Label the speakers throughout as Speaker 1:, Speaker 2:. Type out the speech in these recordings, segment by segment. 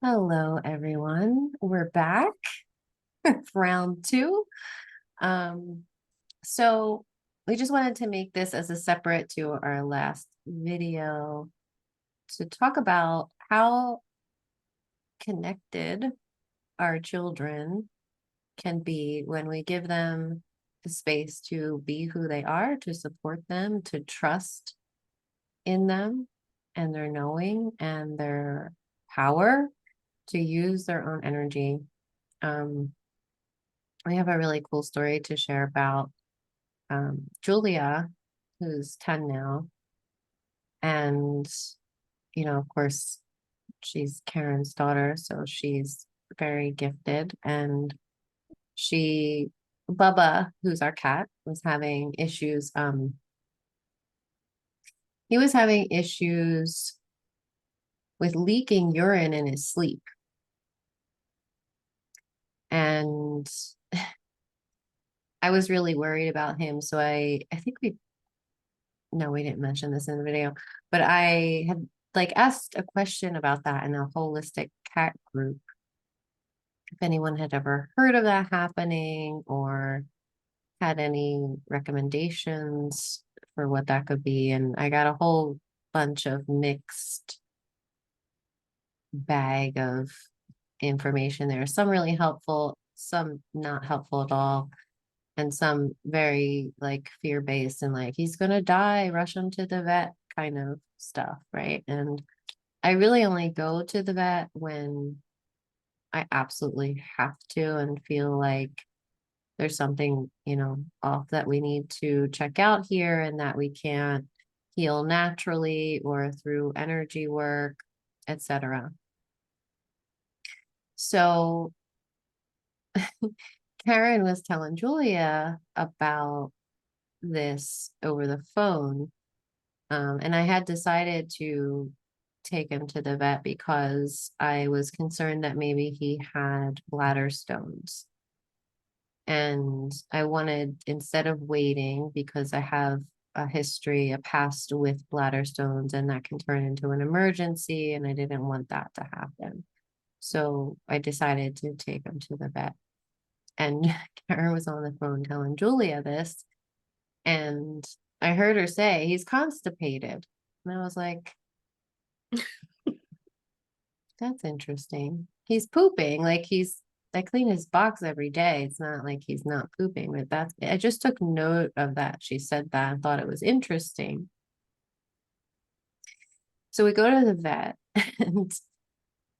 Speaker 1: Hello, everyone. We're back for round two. Um, so we just wanted to make this as a separate to our last video to talk about how connected our children can be when we give them the space to be who they are, to support them, to trust in them and their knowing and their power to use their own energy. Um, I have a really cool story to share about Julia, who's 10 now. And, of course, she's Karen's daughter, so she's very gifted. And Bubba, who's our cat, was having issues. He was having issues with leaking urine in his sleep. And I was really worried about him. So I think no, we didn't mention this in the video, but I had asked a question about that in a holistic cat group. If anyone had ever heard of that happening or had any recommendations for what that could be. And I got a whole bunch of mixed bag of information there. Some really helpful, some not helpful at all, and some very fear-based and he's gonna die, rush him to the vet kind of stuff, right? And I really only go to the vet when I absolutely have to and feel like there's something, off that we need to check out here and that we can't heal naturally or through energy work, etc. So Karen was telling Julia about this over the phone. And I had decided to take him to the vet because I was concerned that maybe he had bladder stones. And I wanted, instead of waiting, because I have a past with bladder stones, and that can turn into an emergency, and I didn't want that to happen. So I decided to take him to the vet. And Karen was on the phone telling Julia this, and I heard her say, he's constipated. And I was like, that's interesting. He's pooping. I clean his box every day. It's not like he's not pooping, but I just took note of that. She said that and thought it was interesting. So we go to the vet and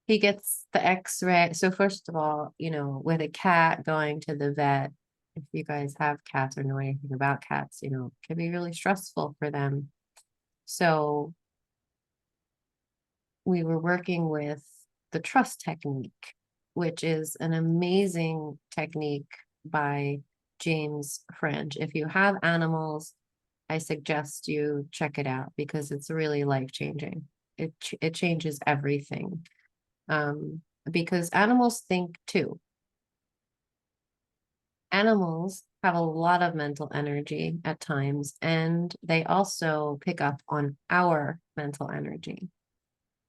Speaker 1: he gets the x-ray. So first of all, with a cat going to the vet, if you guys have cats or know anything about cats, it can be really stressful for them. So we were working with the trust technique, which is an amazing technique by James French. If you have animals, I suggest you check it out because it's really life-changing. It changes everything. Because animals think too. Animals have a lot of mental energy at times, and they also pick up on our mental energy.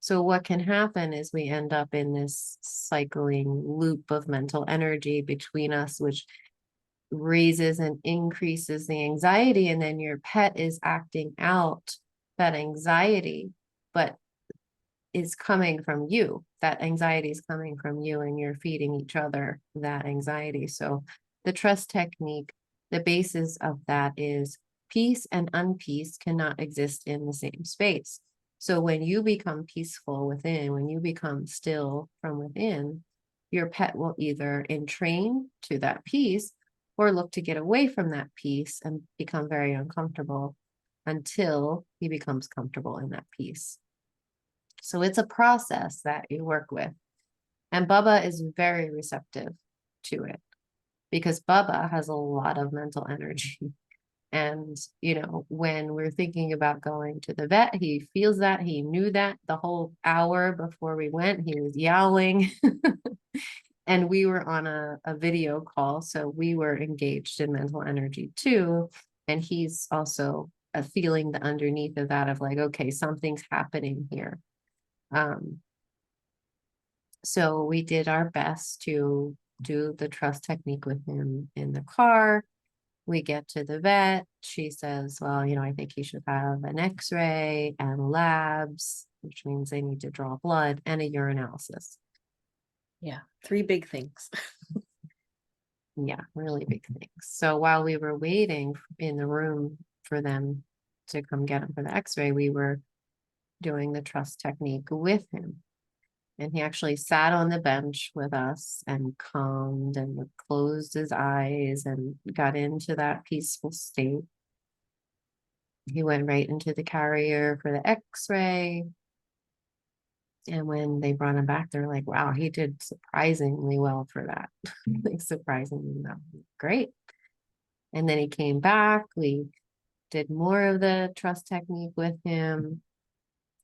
Speaker 1: So what can happen is we end up in this cycling loop of mental energy between us, which raises and increases the anxiety. And then your pet is acting out that anxiety, but is coming from you. That anxiety is coming from you, and you're feeding each other that anxiety. So the trust technique, the basis of that is peace and unpeace cannot exist in the same space. So when you become peaceful within, when you become still from within, your pet will either entrain to that peace or look to get away from that peace and become very uncomfortable until he becomes comfortable in that peace. So it's a process that you work with. And Bubba is very receptive to it because Bubba has a lot of mental energy. And, when we're thinking about going to the vet, he feels that. He knew that the whole hour before we went, he was yowling. And we were on a video call. So we were engaged in mental energy too. And he's also feeling the underneath of that of okay, something's happening here. So we did our best to do the trust technique with him in the car. We get to the vet. She says, well, I think he should have an x-ray and labs, which means they need to draw blood and a urinalysis.
Speaker 2: Yeah, 3 big things.
Speaker 1: Yeah, really big things. So while we were waiting in the room for them to come get him for the x-ray, we were doing the trust technique with him. And he actually sat on the bench with us and calmed and closed his eyes and got into that peaceful state. He went right into the carrier for the x-ray. And when they brought him back, they're like, wow, he did surprisingly well for that. Like surprisingly well. Great. And then he came back. We did more of the trust technique with him.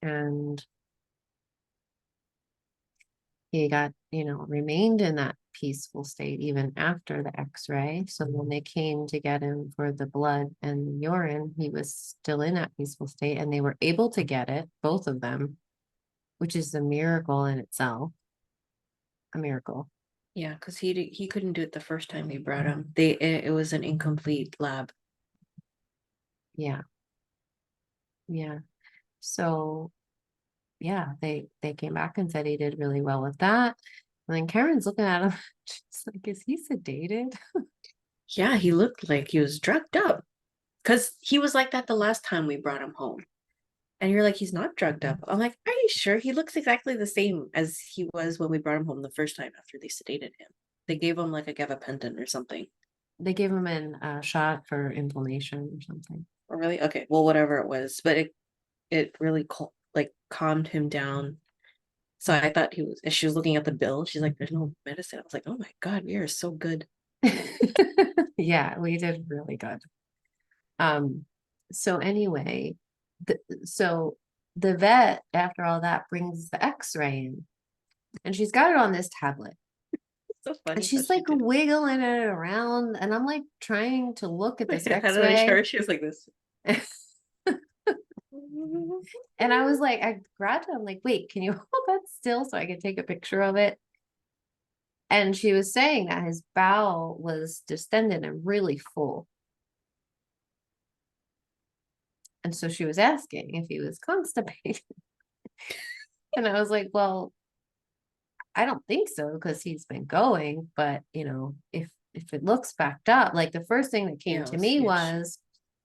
Speaker 1: And he got, remained in that peaceful state even after the x-ray. So when they came to get him for the blood and the urine, he was still in that peaceful state and they were able to get it, both of them, which is a miracle in itself. A miracle.
Speaker 2: Yeah, because he couldn't do it the first time we brought him. It was an incomplete lab.
Speaker 1: Yeah. Yeah. So yeah, they came back and said he did really well with that. And then Karen's looking at him, she's like, is he sedated?
Speaker 2: Yeah, he looked like he was drugged up. Because he was like that the last time we brought him home. And you're like, he's not drugged up. I'm like, are you sure? He looks exactly the same as he was when we brought him home the first time after they sedated him. They gave him like a gabapentin or something.
Speaker 1: They gave him a shot for inflammation or something.
Speaker 2: Or really? Okay, well, whatever it was. But it really like calmed him down. So I thought he was, as she was looking at the bill, she's like, there's no medicine. I was like, oh my God, we are so good.
Speaker 1: Yeah, we did really good. So anyway, so the vet, after all that, brings the x-ray in and she's got it on this tablet.
Speaker 2: It's so
Speaker 1: And
Speaker 2: funny how
Speaker 1: she's
Speaker 2: she
Speaker 1: like
Speaker 2: did it.
Speaker 1: wiggling it around. And I'm like trying to look at
Speaker 2: I
Speaker 1: this
Speaker 2: had it on
Speaker 1: x-ray.
Speaker 2: her. She was like this.
Speaker 1: And I was like, I grabbed it. I'm like, wait, can you hold that still so I can take a picture of it? And she was saying that his bowel was distended and really full. And so she was asking if he was constipated. And I was like, well, I don't think so because he's been going, but if it looks backed up, like the first thing that came
Speaker 2: Yeah, it
Speaker 1: to
Speaker 2: was
Speaker 1: me
Speaker 2: huge.
Speaker 1: was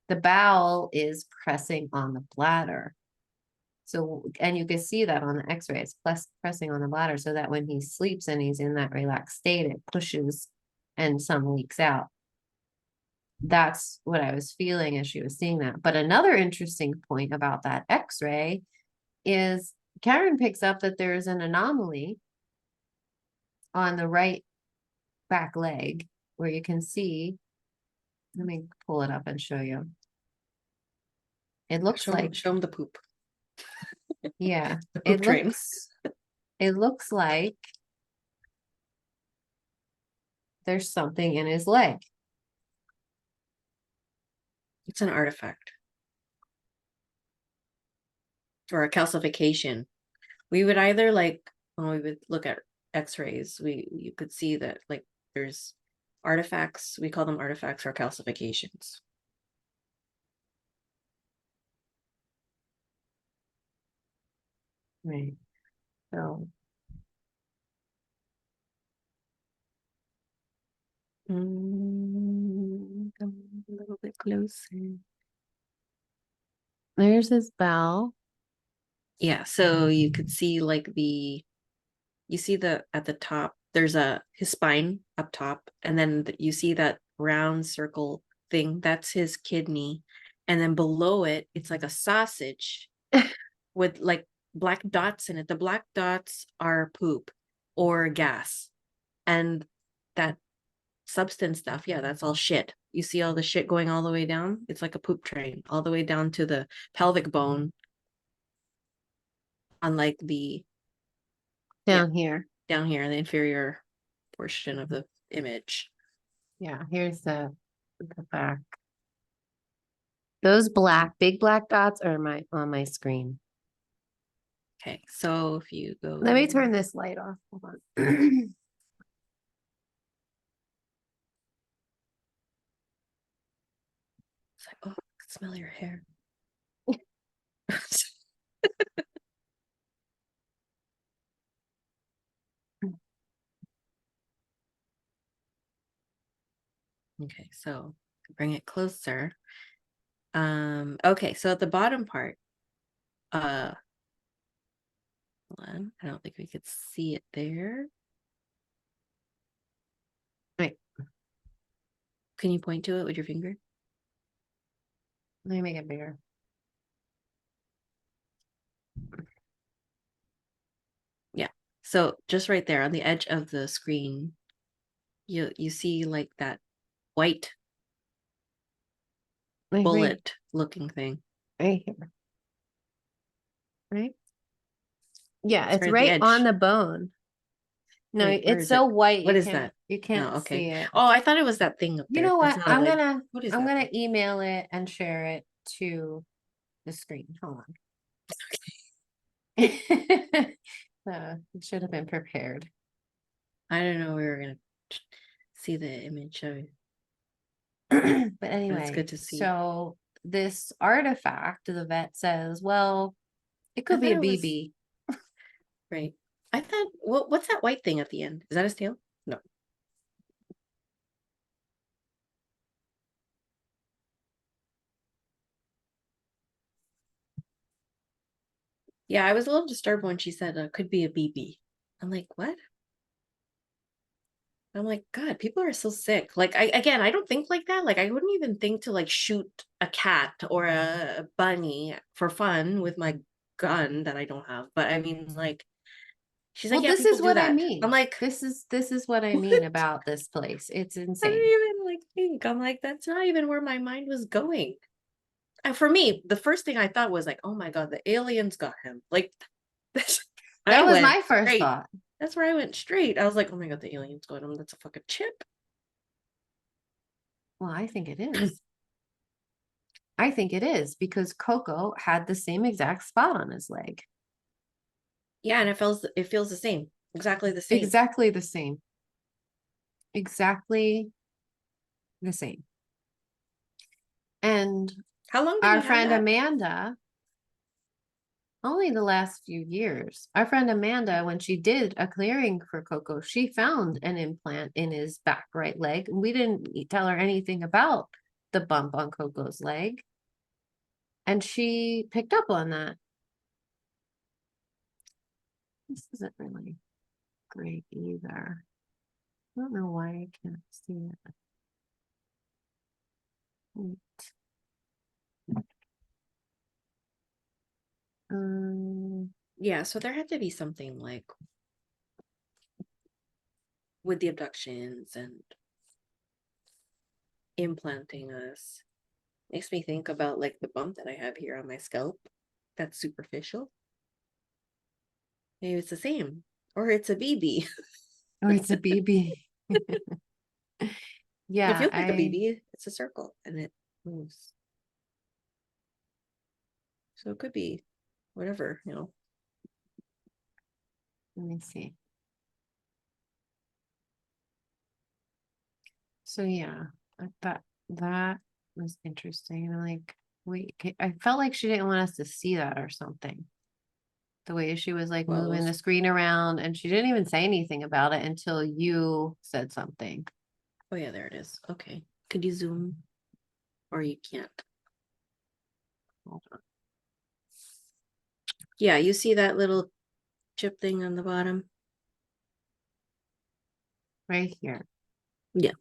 Speaker 1: the bowel is pressing on the bladder. So, and you can see that on the x-ray, it's pressing on the bladder so that when he sleeps and he's in that relaxed state, it pushes and some leaks out. That's what I was feeling as she was seeing that. But another interesting point about that x-ray is Karen picks up that there's an anomaly on the right back leg where you can see, let me pull it up and show you. It looks like,
Speaker 2: Show him the poop.
Speaker 1: yeah,
Speaker 2: The poop train.
Speaker 1: it looks like there's something in his leg.
Speaker 2: It's an artifact or a calcification. We would either like when we would look at x-rays, you could see that like there's artifacts, we call them artifacts or calcifications.
Speaker 1: Right. So
Speaker 2: Come a little bit closer.
Speaker 1: there's his bowel.
Speaker 2: Yeah, so you could see like you see the at the top there's his spine up top, and then you see that round circle thing, that's his kidney, and then below it it's like a sausage with like black dots in it. The black dots are poop or gas, and that substance stuff, yeah, that's all shit. You see all the shit going all the way down, it's like a poop train all the way down to the pelvic bone on like the, yeah,
Speaker 1: Down here.
Speaker 2: down here in the inferior portion of the image.
Speaker 1: Yeah, here's the back. Those big black dots are on my screen.
Speaker 2: Okay, so if you go,
Speaker 1: Let me turn this light off. Hold on.
Speaker 2: it's like, oh, I can smell your hair. Okay, so bring it closer. Okay, so at the bottom part, hold on, I don't think we could see it there.
Speaker 1: Wait,
Speaker 2: Can you point to it with your finger?
Speaker 1: let me make it bigger.
Speaker 2: Yeah. So just right there on the edge of the screen, you see like that white
Speaker 1: Like
Speaker 2: bullet looking thing.
Speaker 1: right here. Right? Yeah,
Speaker 2: It's
Speaker 1: it's
Speaker 2: right at the
Speaker 1: right on
Speaker 2: edge.
Speaker 1: the bone. No,
Speaker 2: Wait, where
Speaker 1: it's
Speaker 2: is
Speaker 1: so
Speaker 2: it?
Speaker 1: white
Speaker 2: What is that?
Speaker 1: you
Speaker 2: Oh,
Speaker 1: can't
Speaker 2: okay.
Speaker 1: see it.
Speaker 2: Oh, I thought it was that thing up
Speaker 1: You
Speaker 2: there.
Speaker 1: know
Speaker 2: That's
Speaker 1: what?
Speaker 2: not a leg. What is
Speaker 1: I'm
Speaker 2: that
Speaker 1: gonna
Speaker 2: thing?
Speaker 1: email it and share it to the screen. Hold on. You should have been prepared.
Speaker 2: I don't know. We were gonna see the image of it,
Speaker 1: But
Speaker 2: but it's
Speaker 1: anyway,
Speaker 2: good to see.
Speaker 1: so this artifact, the vet says, well, it
Speaker 2: I
Speaker 1: could be
Speaker 2: thought
Speaker 1: a
Speaker 2: it was
Speaker 1: BB.
Speaker 2: right. I thought, what's that white thing at the end? Is that his tail? No. Yeah, I was a little disturbed when she said could be a BB. I'm like, what? I'm like, God, people are so sick. Like, I don't think like that. Like, I wouldn't even think to like shoot a cat or a bunny for fun with my gun that I don't have. But I mean, like, she's like,
Speaker 1: Well,
Speaker 2: yeah,
Speaker 1: this
Speaker 2: people
Speaker 1: is
Speaker 2: do
Speaker 1: what I
Speaker 2: that. I'm
Speaker 1: mean.
Speaker 2: like,
Speaker 1: This is what I
Speaker 2: what?
Speaker 1: mean about this place. It's
Speaker 2: I
Speaker 1: insane.
Speaker 2: didn't even like think. I'm like, that's not even where my mind was going. And for me, the first thing I thought was like, oh my God, the aliens got him. Like, I
Speaker 1: That was
Speaker 2: went
Speaker 1: my first
Speaker 2: straight.
Speaker 1: thought.
Speaker 2: That's where I went straight. I was like, oh my God, the aliens got him. That's a fucking chip.
Speaker 1: Well, I think it is. I think it is because Coco had the same exact spot on his leg.
Speaker 2: Yeah, and it feels the same. Exactly the same.
Speaker 1: Exactly the same. Exactly the same. And
Speaker 2: How long did
Speaker 1: our
Speaker 2: he have
Speaker 1: friend
Speaker 2: that?
Speaker 1: Amanda, only the last few years, our friend Amanda, when she did a clearing for Coco, she found an implant in his back right leg. We didn't tell her anything about the bump on Coco's leg. And she picked up on that. This isn't really great either. I don't know why I can't see it. Wait.
Speaker 2: Yeah, so there had to be something like with the abductions and implanting us. Makes me think about like the bump that I have here on my scalp. That's superficial. Maybe it's the same. Or it's a BB.
Speaker 1: or it's a BB.
Speaker 2: It
Speaker 1: Yeah,
Speaker 2: feels like a BB. It's a circle and it moves. So it could be whatever.
Speaker 1: let me see. So yeah, I thought that was interesting. I'm like, wait, I felt like she didn't want us to see that or something. The way she was like
Speaker 2: Well,
Speaker 1: moving the screen around and she didn't even say anything about it until you said something.
Speaker 2: oh yeah, there it is. Okay. Could you zoom? Or you can't.
Speaker 1: Hold on.
Speaker 2: Yeah, you see that little chip thing on the bottom?
Speaker 1: Right here.
Speaker 2: Yeah.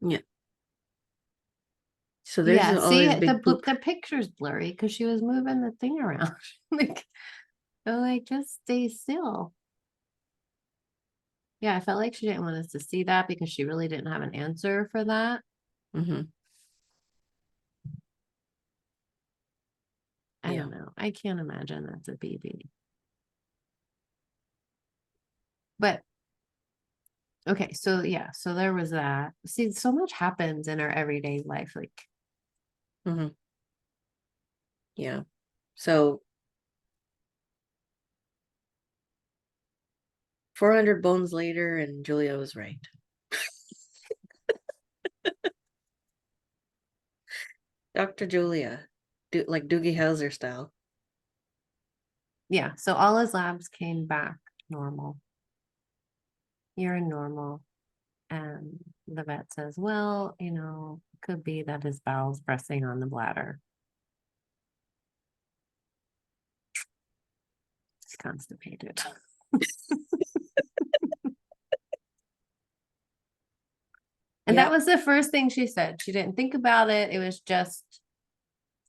Speaker 2: Yeah. So there's
Speaker 1: Yeah, see
Speaker 2: always big poop.
Speaker 1: the picture's blurry because she was moving the thing around. Like, oh, like just stay still. Yeah, I felt like she didn't want us to see that because she really didn't have an answer for that.
Speaker 2: Mm-hmm.
Speaker 1: I
Speaker 2: Yeah.
Speaker 1: don't know. I can't imagine that's a BB. But okay, so yeah, so there was that. See, so much happens in our everyday life. Like
Speaker 2: Hmm. Yeah. So 400 bones later, and Julia was right. Dr. Julia, like Doogie Howser style.
Speaker 1: Yeah, so all his labs came back normal. Urine normal. And the vet says, well, could be that his bowel's pressing on the bladder. He's constipated. And
Speaker 2: Yeah.
Speaker 1: that was the first thing she said. She didn't think about it. It was just,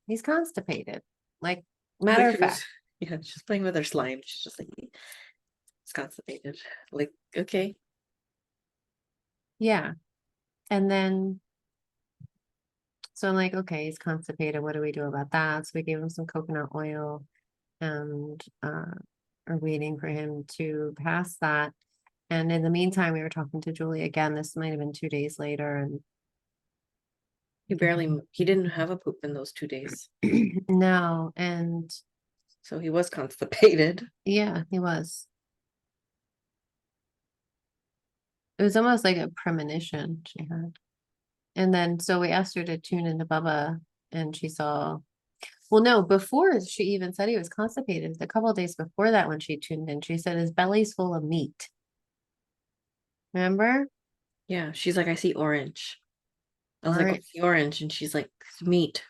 Speaker 1: he's constipated. Like, matter
Speaker 2: Like
Speaker 1: of
Speaker 2: she was,
Speaker 1: fact.
Speaker 2: yeah, she's playing with her slime. She's just like, it's constipated. Like, okay.
Speaker 1: Yeah. And then, so I'm like, okay, he's constipated. What do we do about that? So we gave him some coconut oil and are waiting for him to pass that. And in the meantime, we were talking to Julie again. This might have been 2 days later. And
Speaker 2: He didn't have a poop in those 2 days.
Speaker 1: no. And
Speaker 2: So he was constipated.
Speaker 1: yeah, he was. It was almost like a premonition she had. And then so we asked her to tune into Bubba and she saw, well, no, before she even said he was constipated, a couple of days before that, when she tuned in, she said his belly's full of meat. Remember?
Speaker 2: Yeah. She's like, I see orange. I was like,
Speaker 1: Or
Speaker 2: what's the orange? And she's like, it's meat.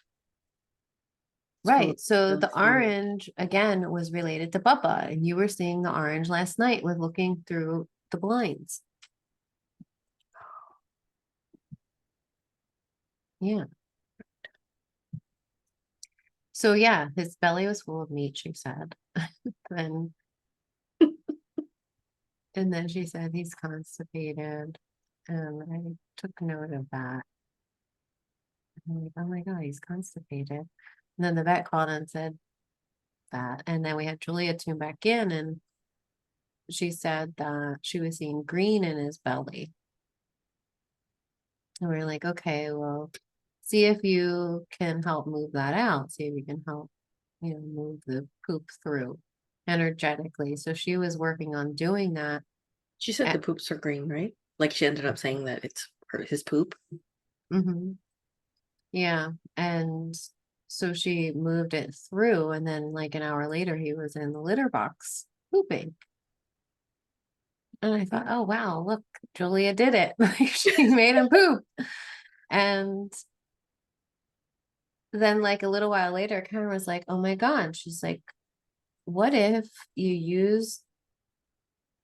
Speaker 2: It's full of
Speaker 1: right. So
Speaker 2: belly
Speaker 1: the
Speaker 2: full of meat.
Speaker 1: orange again was related to Bubba, and you were seeing the orange last night with looking through the blinds. Yeah. So yeah, his belly was full of meat, she said. And and then she said he's constipated. And I took note of that. I'm like, oh my God, he's constipated. And then the vet called and said that. And then we had Julia tune back in and she said that she was seeing green in his belly. And we are like, okay, well, see if you can help move that out. See if you can help, move the poop through energetically. So she was working on doing that.
Speaker 2: She said the
Speaker 1: At,
Speaker 2: poops are green, right? Like she ended up saying that it's his poop.
Speaker 1: mhm, yeah. And so she moved it through. And then, like, an hour later, he was in the litter box pooping. And I thought, oh, wow, look, Julia did it. Like, she made him poop. And then, like, a little while later, Karen was like, oh my God. She's like, what if you use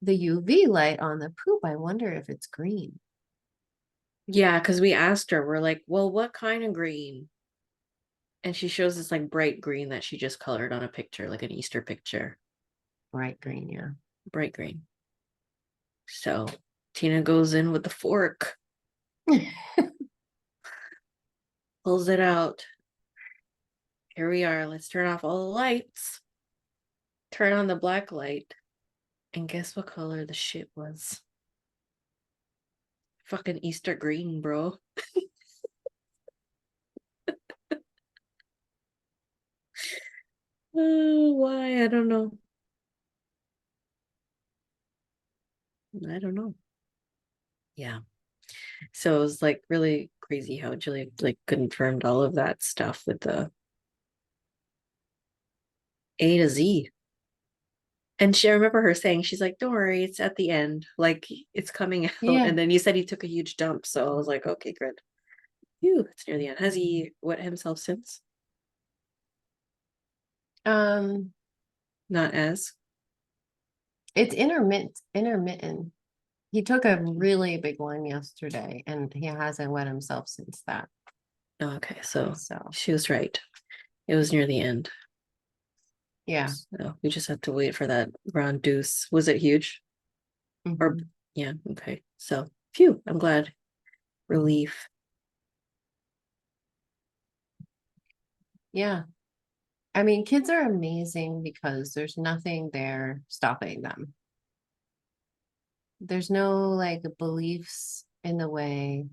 Speaker 1: the UV light on the poop? I wonder if it's green.
Speaker 2: Yeah, because we asked her, we're like, well, what kind of green? And she shows this like bright green that she just colored on a picture, like an Easter picture.
Speaker 1: Bright green, yeah.
Speaker 2: Bright green. So Tina goes in with the fork, pulls it out. Here we are. Let's turn off all the lights. Turn on the black light. And guess what color the shit was? Fucking Easter green, bro. Why? I don't know. I don't know. Yeah. So it was like really crazy how Julie like confirmed all of that stuff with the A to Z. And I remember her saying, she's like, don't worry, it's at the end. Like it's coming out.
Speaker 1: Yeah.
Speaker 2: And then you said he took a huge dump. So I was like, okay, good. Phew, it's near the end. Has he wet himself since?
Speaker 1: Um,
Speaker 2: Not as.
Speaker 1: it's intermittent. He took a really big one yesterday and he hasn't wet himself since that.
Speaker 2: Oh, okay, so
Speaker 1: So
Speaker 2: she was right. It was near the end.
Speaker 1: yeah.
Speaker 2: So we just have to wait for that round deuce. Was it huge? Or
Speaker 1: Mhm.
Speaker 2: yeah, okay. So phew, I'm glad. Relief.
Speaker 1: Yeah. I mean, kids are amazing because there's nothing there stopping them. There's no like beliefs in the way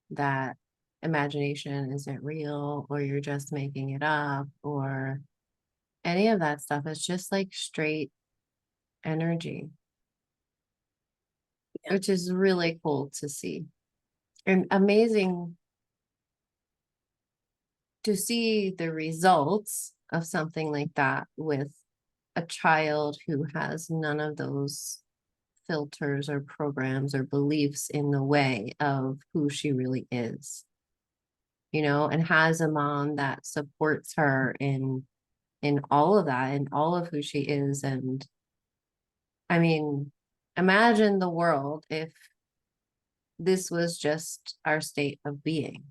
Speaker 1: that imagination isn't real, or you're just making it up, or any of that stuff. It's just like straight energy,
Speaker 2: Yeah.
Speaker 1: which is really cool to see and amazing to see the results of something like that with a child who has none of those filters or programs or beliefs in the way of who she really is, and has a mom that supports her in all of that and all of who she is. And I mean, imagine the world if this was just our state of being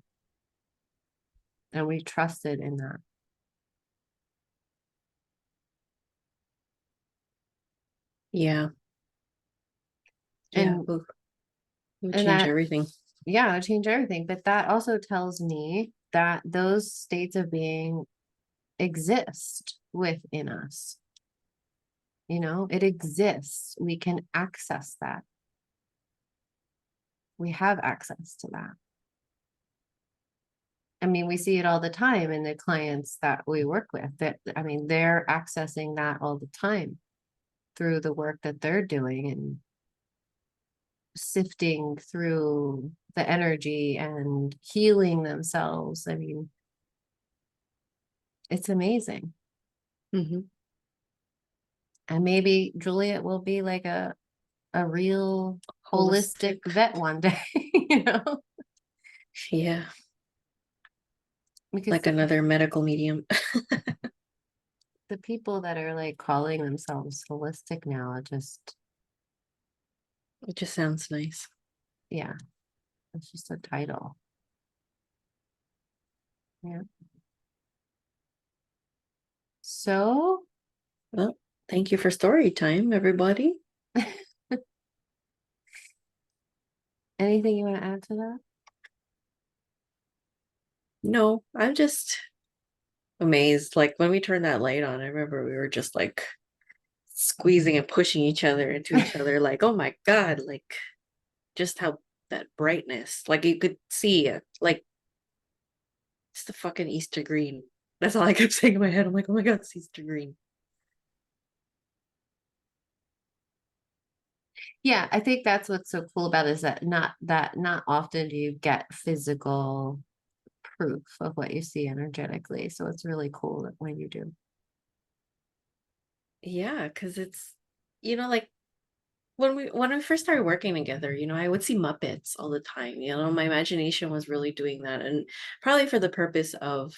Speaker 1: and we trusted in that.
Speaker 2: Yeah. Yeah.
Speaker 1: And
Speaker 2: Oof, it would
Speaker 1: and
Speaker 2: change
Speaker 1: that,
Speaker 2: everything.
Speaker 1: yeah, it changed everything. But that also tells me that those states of being exist within us. It exists. We can access that. We have access to that. I mean, we see it all the time in the clients that we work with. That, I mean, they're accessing that all the time through the work that they're doing and sifting through the energy and healing themselves. I mean, it's amazing.
Speaker 2: Hmm.
Speaker 1: And maybe Juliet will be like a real holistic
Speaker 2: Holistic.
Speaker 1: vet one day,
Speaker 2: Yeah.
Speaker 1: because
Speaker 2: Like another medical medium.
Speaker 1: the people that are like calling themselves holistic now are just,
Speaker 2: It just sounds nice.
Speaker 1: yeah, it's just a title. Yeah. So,
Speaker 2: Well, thank you for story time, everybody.
Speaker 1: anything you want to add to that?
Speaker 2: No, I'm just amazed. Like when we turned that light on, I remember we were just like squeezing and pushing each other into each other, like, oh my God, like just how that brightness, like you could see it, like it's the fucking Easter green. That's all I kept saying in my head. I'm like, oh my God, it's Easter green.
Speaker 1: Yeah, I think that's what's so cool about it, is that not often do you get physical proof of what you see energetically. So it's really cool that when you do.
Speaker 2: Yeah, because it's, like when we first started working together, I would see Muppets all the time. My imagination was really doing that, and probably for the purpose of,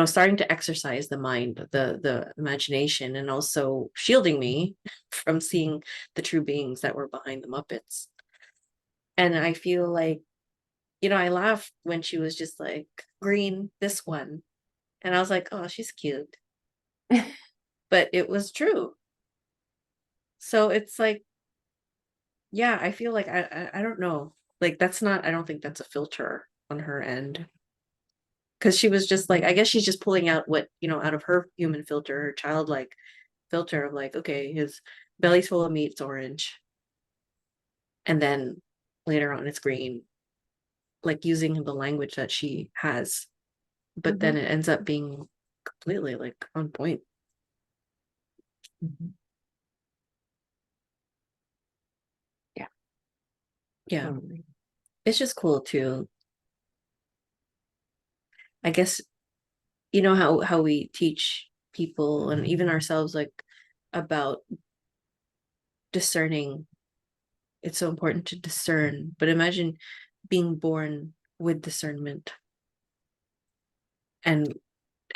Speaker 2: starting to exercise the mind, the imagination, and also shielding me from seeing the true beings that were behind the Muppets. And I feel like, I laughed when she was just like, green, this one. And I was like, oh, she's cute. But it was true. So it's like, yeah, I feel like I don't know. Like that's not, I don't think that's a filter on her end. Because she was just like, I guess she's just pulling out what, out of her human filter, her childlike filter of like, okay, his belly's full of meat, it's orange. And then later on it's green, like using the language that she has. But then
Speaker 1: Mhm.
Speaker 2: it ends up being completely like on point.
Speaker 1: Mhm. Yeah,
Speaker 2: Yeah.
Speaker 1: totally.
Speaker 2: It's just cool too. I guess, how we teach people and even ourselves like about discerning. It's so important to discern, but imagine being born with discernment, and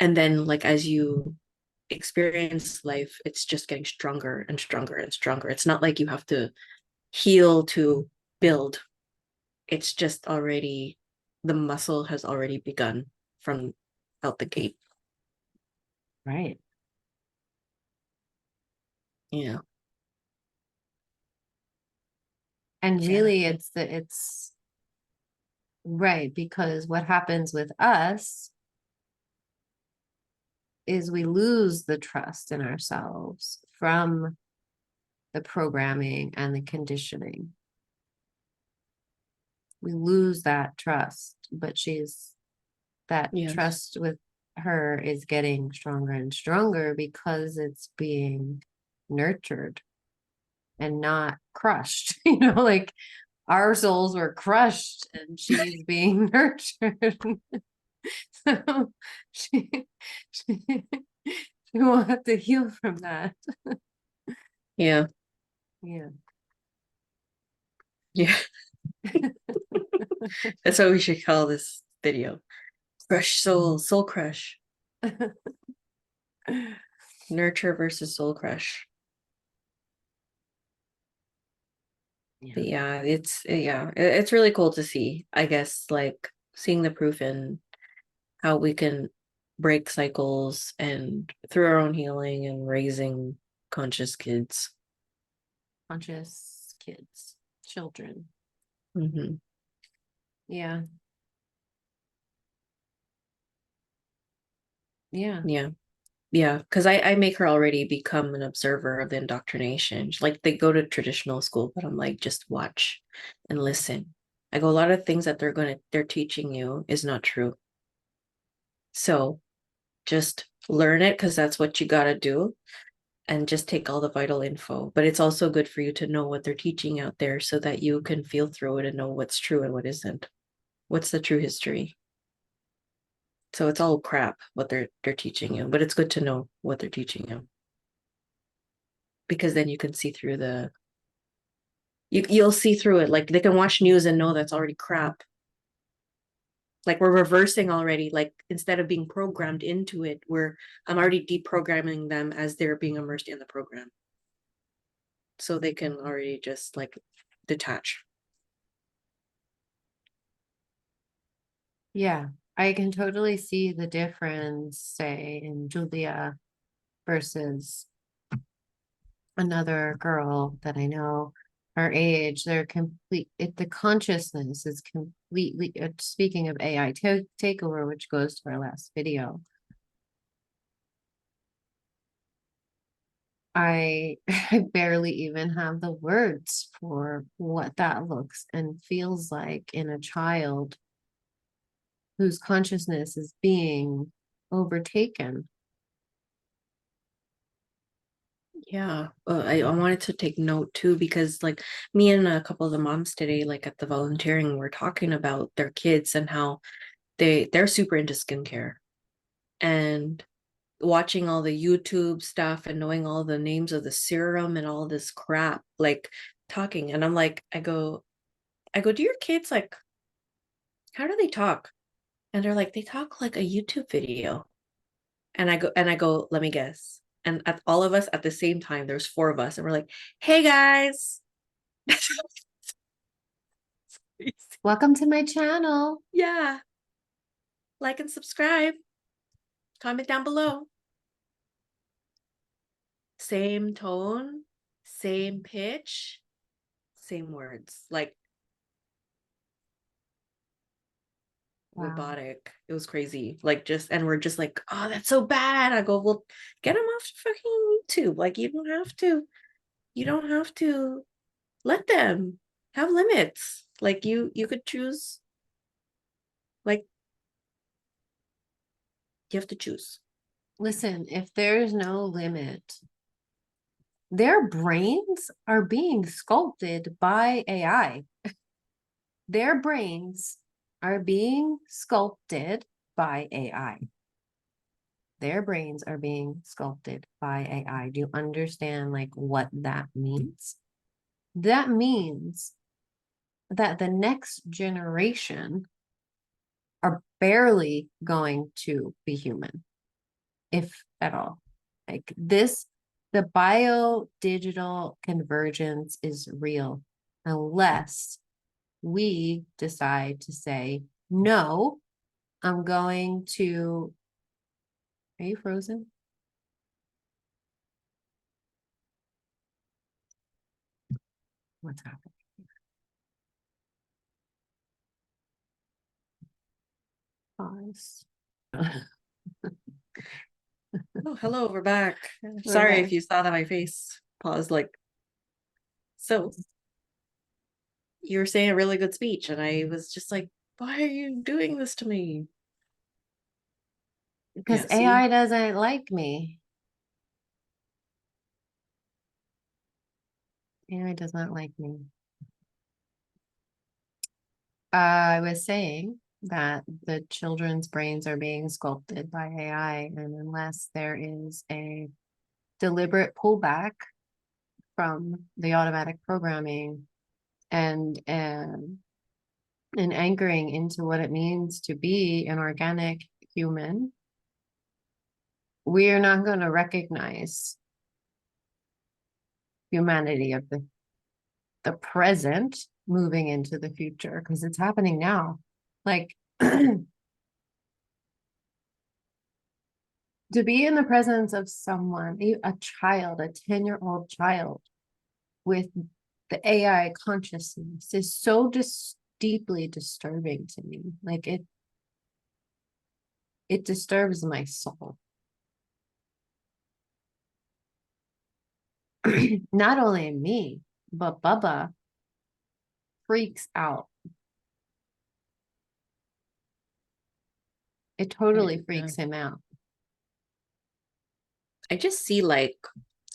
Speaker 2: then like as you experience life, it's just getting stronger and stronger and stronger. It's not like you have to heal to build. It's just already, the muscle has already begun from out the gate.
Speaker 1: Right.
Speaker 2: Yeah.
Speaker 1: And
Speaker 2: Yeah.
Speaker 1: really it's right, because what happens with us is we lose the trust in ourselves from the programming and the conditioning. We lose that trust. trust, but that
Speaker 2: Yes.
Speaker 1: trust with her is getting stronger and stronger because it's being nurtured and not crushed. Like our souls were crushed and she's being nurtured. So she, she, she will have to heal from that.
Speaker 2: Yeah.
Speaker 1: Yeah.
Speaker 2: Yeah. That's what we should call this video. Crush soul, soul crush. Nurture versus soul crush.
Speaker 1: Yeah.
Speaker 2: But yeah, it's really cool to see, I guess, like seeing the proof in how we can break cycles and through our own healing and raising conscious kids.
Speaker 1: Conscious kids, children.
Speaker 2: Hmm.
Speaker 1: Yeah. Yeah.
Speaker 2: Yeah. Yeah, because I make her already become an observer of the indoctrination. Like they go to traditional school, but I'm like, just watch and listen. I go, a lot of things that they're teaching you is not true. So just learn it because that's what you gotta do and just take all the vital info. But it's also good for you to know what they're teaching out there so that you can feel through it and know what's true and what isn't. What's the true history? So it's all crap what they're teaching you, but it's good to know what they're teaching you because then you can see through you'll see through it. Like they can watch news and know that's already crap. Like we're reversing already. Like instead of being programmed into it, I'm already deprogramming them as they're being immersed in the program. So they can already just like detach.
Speaker 1: Yeah. I can totally see the difference, say, in Julia versus another girl that I know her age. The consciousness is completely, speaking of AI takeover, which goes to our last video. I barely even have the words for what that looks and feels like in a child whose consciousness is being overtaken.
Speaker 2: Yeah, I wanted to take note too because like me and a couple of the moms today, like at the volunteering, we're talking about their kids and how they're super into skincare and watching all the YouTube stuff and knowing all the names of the serum and all this crap, like talking. And I'm like, I go, do your kids like, how do they talk? And they're like, they talk like a YouTube video. And I go, let me guess. And at all of us at the same time, there's four of us, and we're like, hey guys.
Speaker 1: Welcome to my channel.
Speaker 2: Yeah. Like and subscribe. Comment down below. Same tone, same pitch, same words. Like
Speaker 1: Wow.
Speaker 2: robotic. It was crazy. Like just and we're just like, oh, that's so bad. I go, well, get them off fucking YouTube. Like you don't have to let them have limits. Like you could choose, like you have to choose.
Speaker 1: Listen, if there's no limit, their brains are being sculpted by AI. Their brains are being sculpted by AI. Their brains are being sculpted by AI. Do you understand like what that means? That means that the next generation are barely going to be human, if at all. Like this, the bio digital convergence is real unless we decide to say, no, I'm going to. Are you frozen? What's happening? Pause.
Speaker 2: Oh, hello, we're back.
Speaker 1: We're
Speaker 2: Sorry
Speaker 1: back.
Speaker 2: if you saw that my face paused. Like, so you were saying a really good speech, and I was just like, Why are you doing this to me?
Speaker 1: Because
Speaker 2: Yeah,
Speaker 1: AI
Speaker 2: see?
Speaker 1: doesn't like me. AI does not like me. I was saying that the children's brains are being sculpted by AI, and unless there is a deliberate pullback from the automatic programming and an anchoring into what it means to be an organic human, we are not going to recognize humanity of the present moving into the future because it's happening now. Like to be in the presence of someone, a child, a 10-year-old child with the AI consciousness is so deeply disturbing to me. Like it disturbs my soul. Not only me, but Bubba freaks out. It totally
Speaker 2: Yeah.
Speaker 1: freaks him out.
Speaker 2: I just see like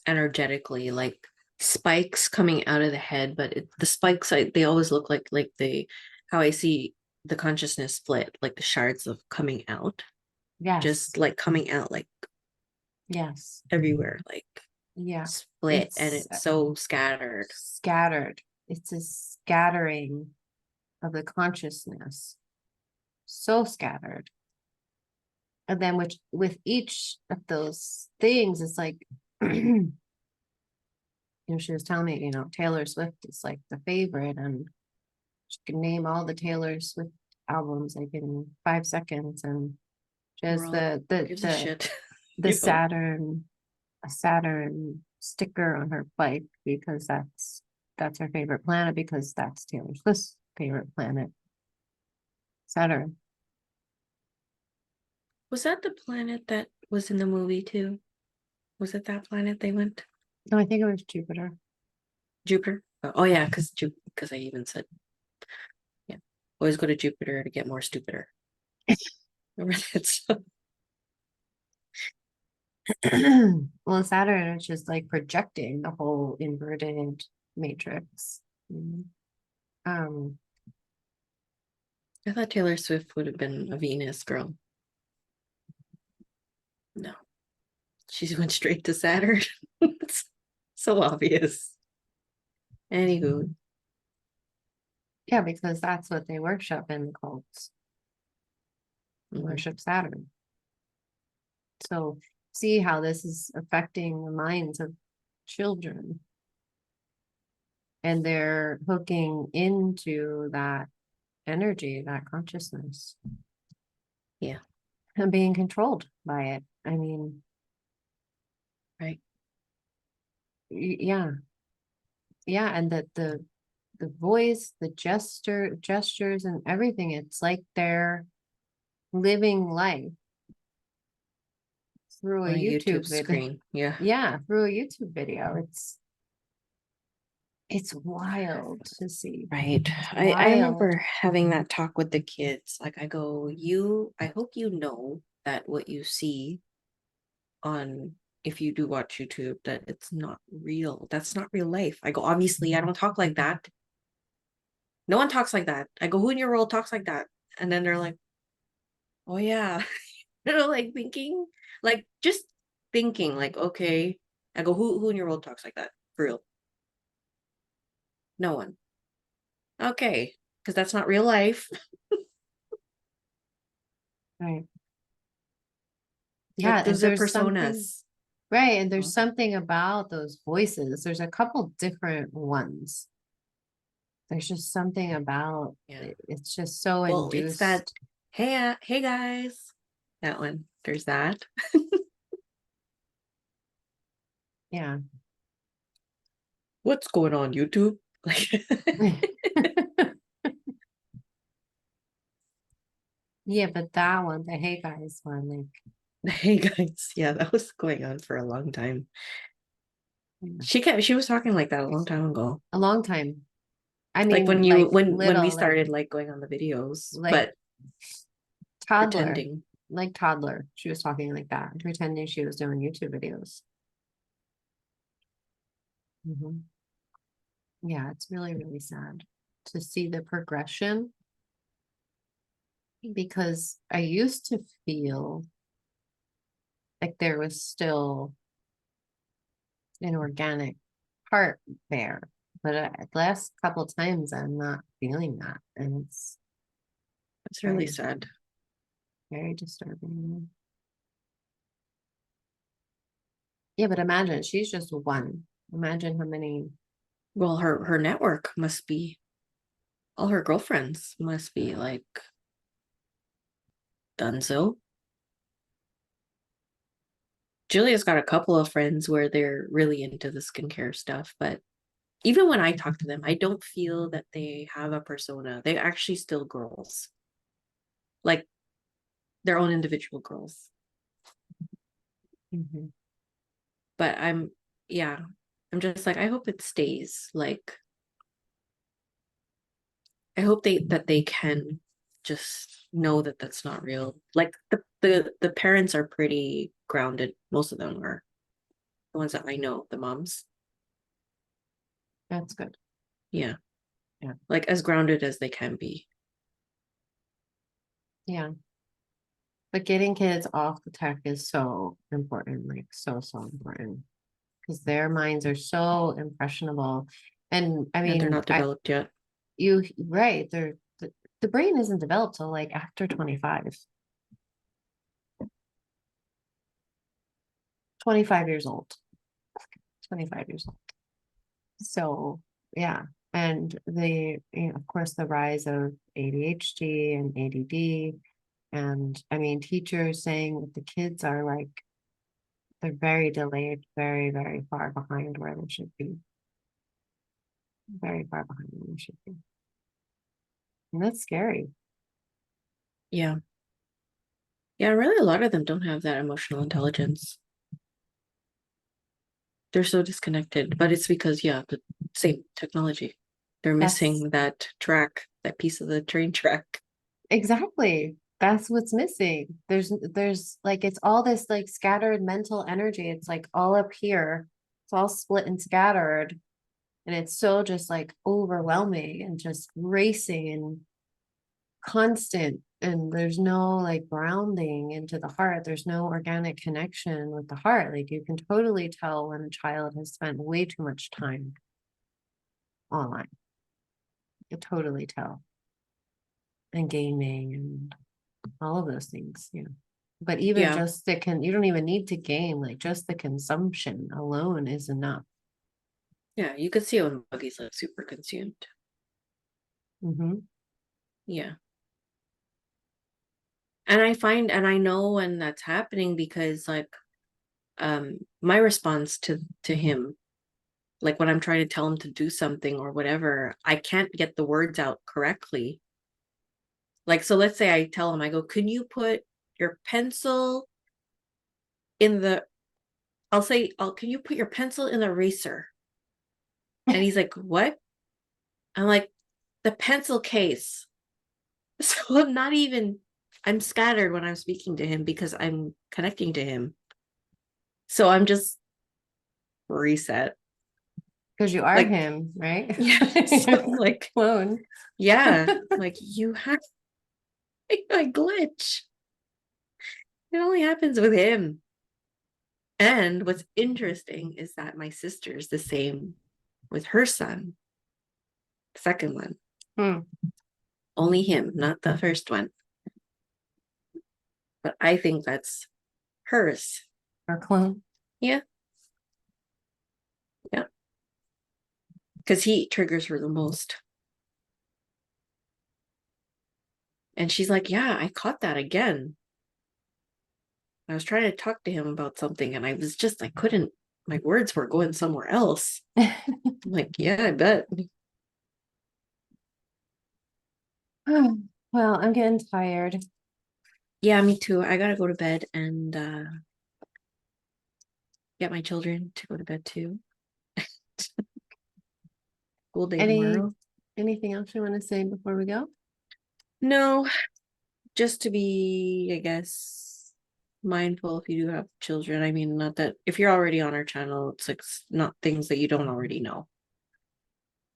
Speaker 2: energetically like spikes coming out of the head, but the spikes they always look like they how I see the consciousness split, like the shards of coming out,
Speaker 1: Yes.
Speaker 2: just like coming out like
Speaker 1: Yes.
Speaker 2: everywhere, like
Speaker 1: Yeah.
Speaker 2: split, and
Speaker 1: It's
Speaker 2: it's so scattered.
Speaker 1: scattered. It's a scattering of the consciousness. So scattered. And then which with each of those things, it's like she was telling me, Taylor Swift is like the favorite, and she can name all the Taylor Swift albums like in 5 seconds, and she has
Speaker 2: World
Speaker 1: the the
Speaker 2: gives a
Speaker 1: the
Speaker 2: shit.
Speaker 1: the
Speaker 2: You know?
Speaker 1: Saturn a Saturn sticker on her bike because that's her favorite planet because that's Taylor Swift's favorite planet, Saturn.
Speaker 2: Was that the planet that was in the movie too? Was it that planet they went?
Speaker 1: No, I think it was Jupiter.
Speaker 2: Jupiter? Oh yeah, because I even said, yeah, always go to Jupiter to get more stupider. Remember that stuff?
Speaker 1: Well, Saturn is just like projecting the whole inverted matrix. Mhm. Um,
Speaker 2: I thought Taylor Swift would have been a Venus girl. No, she went straight to Saturn. It's so obvious. Anywho,
Speaker 1: yeah, because that's what they worship in the cults. They
Speaker 2: mhm.
Speaker 1: worship Saturn. So see how this is affecting the minds of children, and they're hooking into that energy, that consciousness,
Speaker 2: Yeah,
Speaker 1: and being controlled by it. I mean,
Speaker 2: right.
Speaker 1: yeah, yeah, and the voice, the gestures, and everything. It's like they're living life through a
Speaker 2: On a YouTube
Speaker 1: YouTube video.
Speaker 2: screen. Yeah.
Speaker 1: Yeah, through a YouTube video. It's wild to see.
Speaker 2: Right.
Speaker 1: It's
Speaker 2: I
Speaker 1: wild.
Speaker 2: remember having that talk with the kids. Like I go, I hope you know that what you see on if you do watch YouTube, that it's not real. That's not real life. I go, obviously, I don't talk like that. No one talks like that. I go, who in your world talks like that? And then they're like, oh yeah. Like thinking, like just thinking, like, okay. I go, who in your world talks like that? For real. No one. Okay. Because that's not real life.
Speaker 1: Right. Yeah,
Speaker 2: Like
Speaker 1: and
Speaker 2: those are
Speaker 1: there's something,
Speaker 2: personas.
Speaker 1: right, and there's
Speaker 2: Huh?
Speaker 1: something about those voices. There's a couple different ones. There's just something about
Speaker 2: Yeah.
Speaker 1: it. It's just so
Speaker 2: Well, it's that,
Speaker 1: induced.
Speaker 2: hey guys. That one. There's that.
Speaker 1: Yeah.
Speaker 2: What's going on, YouTube? Like
Speaker 1: Yeah, but that one, the Hey Guys one,
Speaker 2: hey guys. Yeah, that was going on for a long time.
Speaker 1: yeah,
Speaker 2: She was talking like that a long time ago.
Speaker 1: a long time. I
Speaker 2: Like
Speaker 1: mean,
Speaker 2: when you
Speaker 1: like
Speaker 2: when we
Speaker 1: little,
Speaker 2: started like going on the videos,
Speaker 1: like
Speaker 2: but
Speaker 1: toddler,
Speaker 2: pretending.
Speaker 1: like toddler. She was talking like that, pretending she was doing YouTube videos. Mhm. Yeah, it's really, really sad to see the progression because I used to feel like there was still an organic part there. But the last couple times, I'm not feeling that. And it's
Speaker 2: It's really
Speaker 1: very,
Speaker 2: sad.
Speaker 1: very disturbing. Yeah, but imagine she's just one. Imagine how many.
Speaker 2: Well, her network must be, all her girlfriends must be like done so. Julia's got a couple of friends where they're really into the skincare stuff, but even when I talk to them, I don't feel that they have a persona. They're actually still girls, like their own individual girls.
Speaker 1: Mhm.
Speaker 2: But yeah, I'm just like, I hope it stays. Like, I hope they can just know that that's not real. Like the parents are pretty grounded. Most of them are, the ones that I know, the moms.
Speaker 1: That's good.
Speaker 2: Yeah,
Speaker 1: Yeah.
Speaker 2: like as grounded as they can be.
Speaker 1: Yeah. But getting kids off the tech is so important, like so, so important because their minds are so impressionable. And I
Speaker 2: Yeah, they're
Speaker 1: mean,
Speaker 2: not developed yet.
Speaker 1: right, the brain isn't developed till like after 25, 25 years old, 25 years old. So, yeah. And of course, the rise of ADHD and ADD. And I mean, teachers saying that the kids are like, they're very delayed, very, very far behind where they should be, very far behind where they should be. And that's scary.
Speaker 2: Yeah. Yeah, really a lot of them don't have that emotional intelligence. They're so disconnected, but it's because, yeah, the same technology. They're
Speaker 1: That's
Speaker 2: missing that track, that piece of the train track.
Speaker 1: exactly. That's what's missing. There's like it's all this like scattered mental energy. It's like all up here. It's all split and scattered. And it's so just like overwhelming and just racing and constant. And there's no like grounding into the heart. There's no organic connection with the heart. Like you can totally tell when a child has spent way too much time online. You can totally tell. And gaming and all of those things, yeah. But even
Speaker 2: Yeah.
Speaker 1: just you don't even need to game, like just the consumption alone is enough.
Speaker 2: Yeah, you can see when Buggy's like super consumed.
Speaker 1: Hmm.
Speaker 2: Yeah. And I know when that's happening because like my response to him, like when I'm trying to tell him to do something or whatever, I can't get the words out correctly. Like, so let's say I tell him, I go, can you put your pencil in the, I'll say, oh, can you put your pencil in the eraser? And he's like, what? I'm like, the pencil case. So I'm not even, I'm scattered when I'm speaking to him because I'm connecting to him. So I'm just reset.
Speaker 1: Because you are
Speaker 2: Like,
Speaker 1: him, right?
Speaker 2: yeah. So I'm like,
Speaker 1: Clone.
Speaker 2: yeah, like you have a glitch. It only happens with him. And what's interesting is that my sister is the same with her son, the second one.
Speaker 1: Hmm.
Speaker 2: Only him, not the first one. But I think that's hers.
Speaker 1: Or clone.
Speaker 2: Yeah. Yeah. Because he triggers her the most. And she's like, yeah, I caught that again. I was trying to talk to him about something and I was just, I couldn't, my words were going somewhere else. I'm like, yeah, I bet.
Speaker 1: Well, I'm getting tired.
Speaker 2: Yeah, me too. I gotta go to bed and get my children to go to bed too. School day
Speaker 1: Any
Speaker 2: tomorrow.
Speaker 1: anything else you want to say before we go?
Speaker 2: No, just to be, I guess, mindful if you do have children. I mean, not that if you're already on our channel, it's like not things that you don't already know,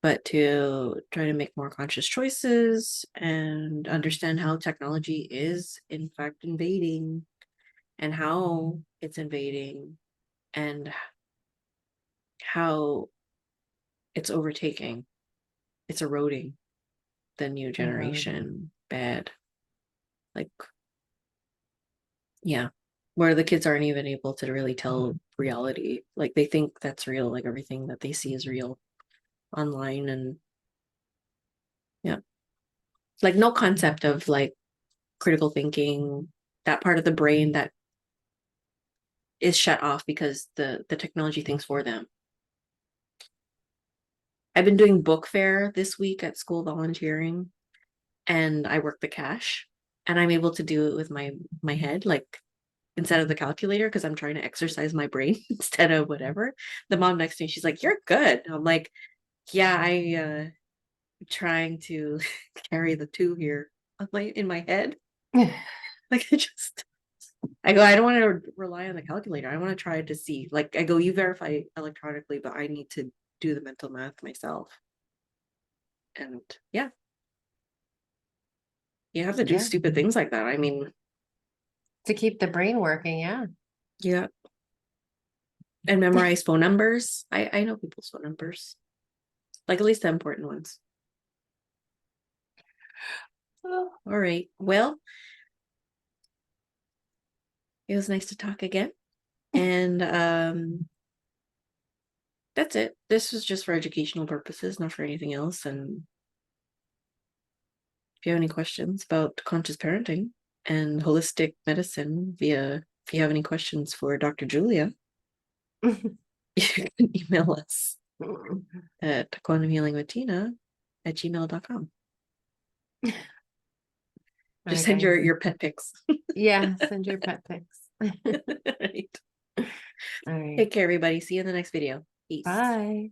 Speaker 2: but to try to make more conscious choices and understand how technology is, in fact, invading and how it's invading and how it's overtaking, it's eroding the new
Speaker 1: Eroding.
Speaker 2: generation bad. Like, yeah, where the kids aren't even able to really tell reality. Like they think that's real, like everything that they see is real online. And yeah, like no concept of like critical thinking, that part of the brain that is shut off because the technology thinks for them. I've been doing book fair this week at school volunteering, and I work the cash, and I'm able to do it with my head, like instead of the calculator, because I'm trying to exercise my brain instead of whatever. The mom next to me, she's like, "You're good." I'm like, "Yeah, I'm trying to carry the two here on in my head." Like I go, I don't want to rely on the calculator. I want to try to see. Like I go, you verify electronically, but I need to do the mental math myself. And yeah, you have to do
Speaker 1: Yeah.
Speaker 2: stupid things like that. I mean,
Speaker 1: To keep the brain working, yeah.
Speaker 2: yeah. And memorize phone numbers. I know people's phone numbers. Like at least the important ones.
Speaker 1: Oh,
Speaker 2: All right. Well, it was nice to talk again. And that's it. This was just for educational purposes, not for anything else. And if you have any questions about conscious parenting and holistic medicine if you have any questions for Dr. Julia, you can email us at quantumhealingwithtina@gmail.com.
Speaker 1: All
Speaker 2: Just
Speaker 1: right,
Speaker 2: send
Speaker 1: guys.
Speaker 2: your pet pics.
Speaker 1: Yeah, send your pet pics.
Speaker 2: Right.
Speaker 1: All right.
Speaker 2: Take care, everybody. See you in the next video. Peace.
Speaker 1: Bye.